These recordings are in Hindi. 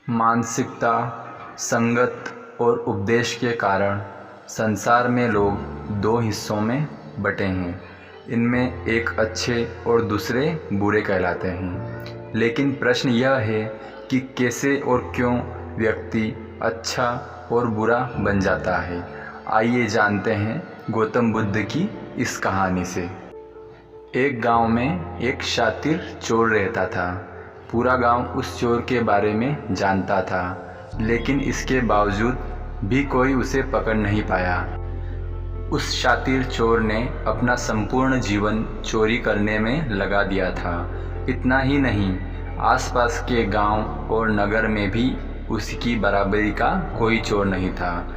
मानसिकता, संगत और उपदेश के कारण संसार में लोग दो हिस्सों में बटे हैं। इनमें एक अच्छे और दूसरे बुरे कहलाते हैं। लेकिन प्रश्न यह है कि कैसे और क्यों व्यक्ति अच्छा और बुरा बन जाता है। आइए जानते हैं गौतम बुद्ध की इस कहानी से। एक गांव में एक शातिर चोर रहता था। पूरा गांव उस चोर के बारे में जानता था, लेकिन इसके बावजूद भी कोई उसे पकड़ नहीं पाया। उस शातिर चोर ने अपना संपूर्ण जीवन चोरी करने में लगा दिया था। इतना ही नहीं, आसपास के गांव और नगर में भी उसकी बराबरी का कोई चोर नहीं था।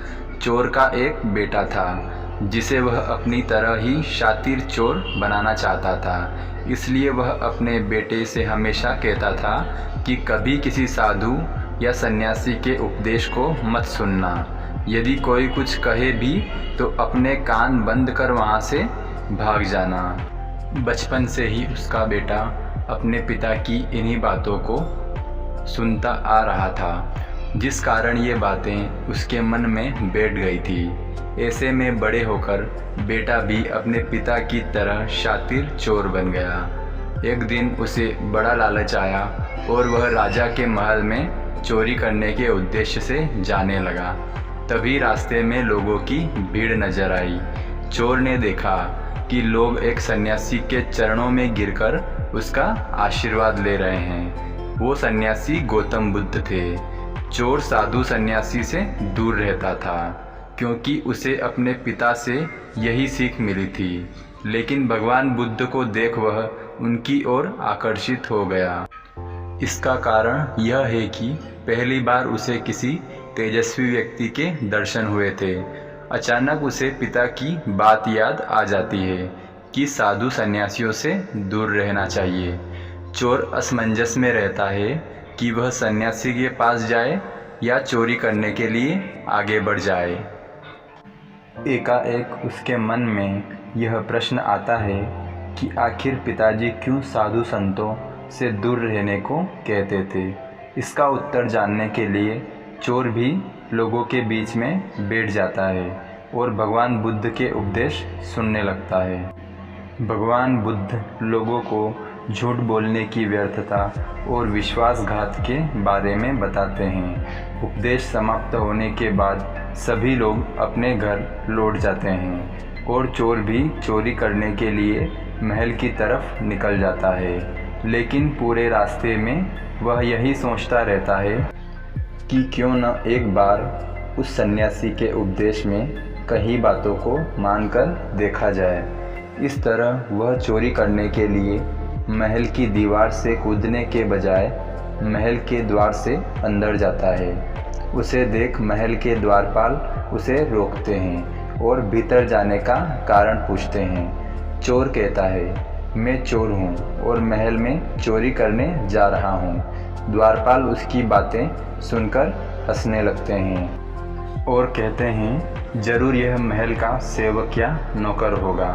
चोर का एक बेटा था जिसे वह अपनी तरह ही शातिर चोर बनाना चाहता था। इसलिए वह अपने बेटे से हमेशा कहता था कि कभी किसी साधु या सन्यासी के उपदेश को मत सुनना। यदि कोई कुछ कहे भी तो अपने कान बंद कर वहाँ से भाग जाना। बचपन से ही उसका बेटा अपने पिता की इन्हीं बातों को सुनता आ रहा था, जिस कारण ये बातें उसके मन में बैठ गई थी। ऐसे में बड़े होकर बेटा भी अपने पिता की तरह शातिर चोर बन गया। एक दिन उसे बड़ा लालच आया और वह राजा के महल में चोरी करने के उद्देश्य से जाने लगा। तभी रास्ते में लोगों की भीड़ नजर आई। चोर ने देखा कि लोग एक सन्यासी के चरणों में गिरकर उसका आशीर्वाद ले रहे हैं। वो सन्यासी गौतम बुद्ध थे। चोर साधु सन्यासी से दूर रहता था, क्योंकि उसे अपने पिता से यही सीख मिली थी। लेकिन भगवान बुद्ध को देख वह उनकी ओर आकर्षित हो गया। इसका कारण यह है कि पहली बार उसे किसी तेजस्वी व्यक्ति के दर्शन हुए थे। अचानक उसे पिता की बात याद आ जाती है कि साधु सन्यासियों से दूर रहना चाहिए। चोर असमंजस में रहता है कि वह सन्यासी के पास जाए या चोरी करने के लिए आगे बढ़ जाए। एकाएक उसके मन में यह प्रश्न आता है कि आखिर पिताजी क्यों साधु संतों से दूर रहने को कहते थे। इसका उत्तर जानने के लिए चोर भी लोगों के बीच में बैठ जाता है और भगवान बुद्ध के उपदेश सुनने लगता है। भगवान बुद्ध लोगों को झूठ बोलने की व्यर्थता और विश्वासघात के बारे में बताते हैं। उपदेश समाप्त होने के बाद सभी लोग अपने घर लौट जाते हैं और चोर भी चोरी करने के लिए महल की तरफ निकल जाता है। लेकिन पूरे रास्ते में वह यही सोचता रहता है कि क्यों न एक बार उस सन्यासी के उपदेश में कई बातों को मानकर देखा जाए। इस तरह वह चोरी करने के लिए महल की दीवार से कूदने के बजाय महल के द्वार से अंदर जाता है। उसे देख महल के द्वारपाल उसे रोकते हैं और भीतर जाने का कारण पूछते हैं। चोर कहता है, मैं चोर हूँ और महल में चोरी करने जा रहा हूँ। द्वारपाल उसकी बातें सुनकर हंसने लगते हैं और कहते हैं, जरूर यह महल का सेवक या नौकर होगा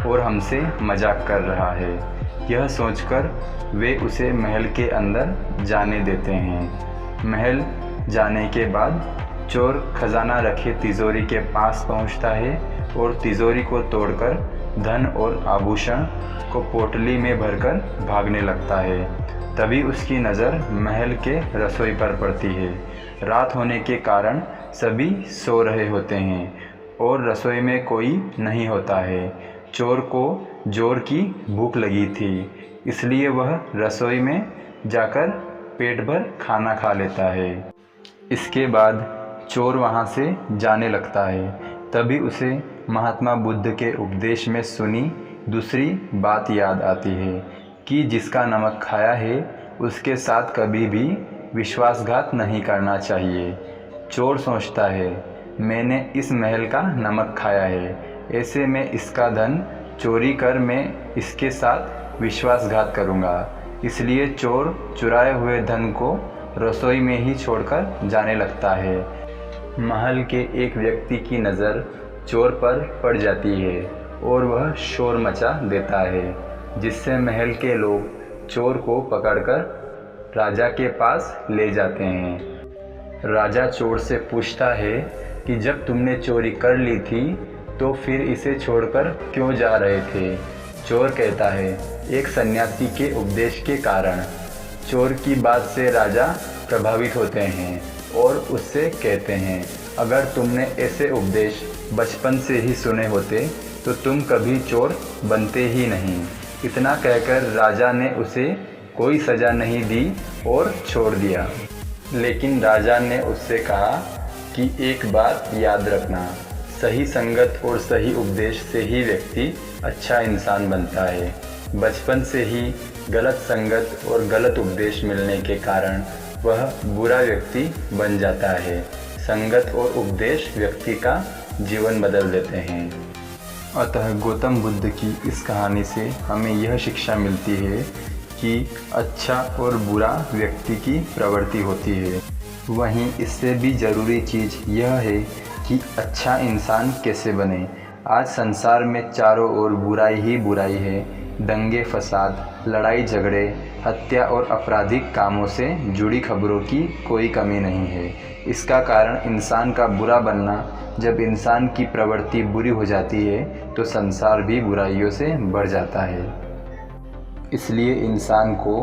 और हमसे मजाक कर रहा है। यह सोचकर वे उसे महल के अंदर जाने देते हैं। महल जाने के बाद चोर खजाना रखे तिजोरी के पास पहुंचता है और तिजोरी को तोड़कर धन और आभूषण को पोटली में भरकर भागने लगता है। तभी उसकी नज़र महल के रसोई पर पड़ती है। रात होने के कारण सभी सो रहे होते हैं और रसोई में कोई नहीं होता है। चोर को जोर की भूख लगी थी, इसलिए वह रसोई में जाकर पेट भर खाना खा लेता है। इसके बाद चोर वहाँ से जाने लगता है। तभी उसे महात्मा बुद्ध के उपदेश में सुनी दूसरी बात याद आती है कि जिसका नमक खाया है उसके साथ कभी भी विश्वासघात नहीं करना चाहिए। चोर सोचता है, मैंने इस महल का नमक खाया है, ऐसे में इसका धन चोरी कर मैं इसके साथ विश्वासघात करूँगा। इसलिए चोर चुराए हुए धन को रसोई में ही छोड़कर जाने लगता है। महल के एक व्यक्ति की नज़र चोर पर पड़ जाती है और वह शोर मचा देता है, जिससे महल के लोग चोर को पकड़कर राजा के पास ले जाते हैं। राजा चोर से पूछता है कि जब तुमने चोरी कर ली थी तो फिर इसे छोड़कर क्यों जा रहे थे। चोर कहता है, एक सन्यासी के उपदेश के कारण। चोर की बात से राजा प्रभावित होते हैं और उससे कहते हैं, अगर तुमने ऐसे उपदेश बचपन से ही सुने होते तो तुम कभी चोर बनते ही नहीं। इतना कहकर राजा ने उसे कोई सज़ा नहीं दी और छोड़ दिया। लेकिन राजा ने उससे कहा कि एक बात याद रखना, सही संगत और सही उपदेश से ही व्यक्ति अच्छा इंसान बनता है। बचपन से ही गलत संगत और गलत उपदेश मिलने के कारण वह बुरा व्यक्ति बन जाता है। संगत और उपदेश व्यक्ति का जीवन बदल देते हैं। अतः गौतम बुद्ध की इस कहानी से हमें यह शिक्षा मिलती है कि अच्छा और बुरा व्यक्ति की प्रवृत्ति होती है। वहीं इससे भी ज़रूरी चीज़ यह है कि अच्छा इंसान कैसे बने। आज संसार में चारों ओर बुराई ही बुराई है। दंगे फसाद, लड़ाई झगड़े, हत्या और आपराधिक कामों से जुड़ी खबरों की कोई कमी नहीं है। इसका कारण इंसान का बुरा बनना। जब इंसान की प्रवृत्ति बुरी हो जाती है तो संसार भी बुराइयों से बढ़ जाता है। इसलिए इंसान को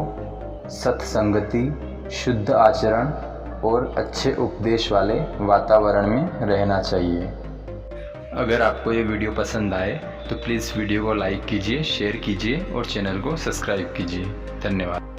सत्संगति, शुद्ध आचरण और अच्छे उपदेश वाले वातावरण में रहना चाहिए। अगर आपको ये वीडियो पसंद आए तो प्लीज़ वीडियो को लाइक कीजिए, शेयर कीजिए और चैनल को सब्सक्राइब कीजिए। धन्यवाद।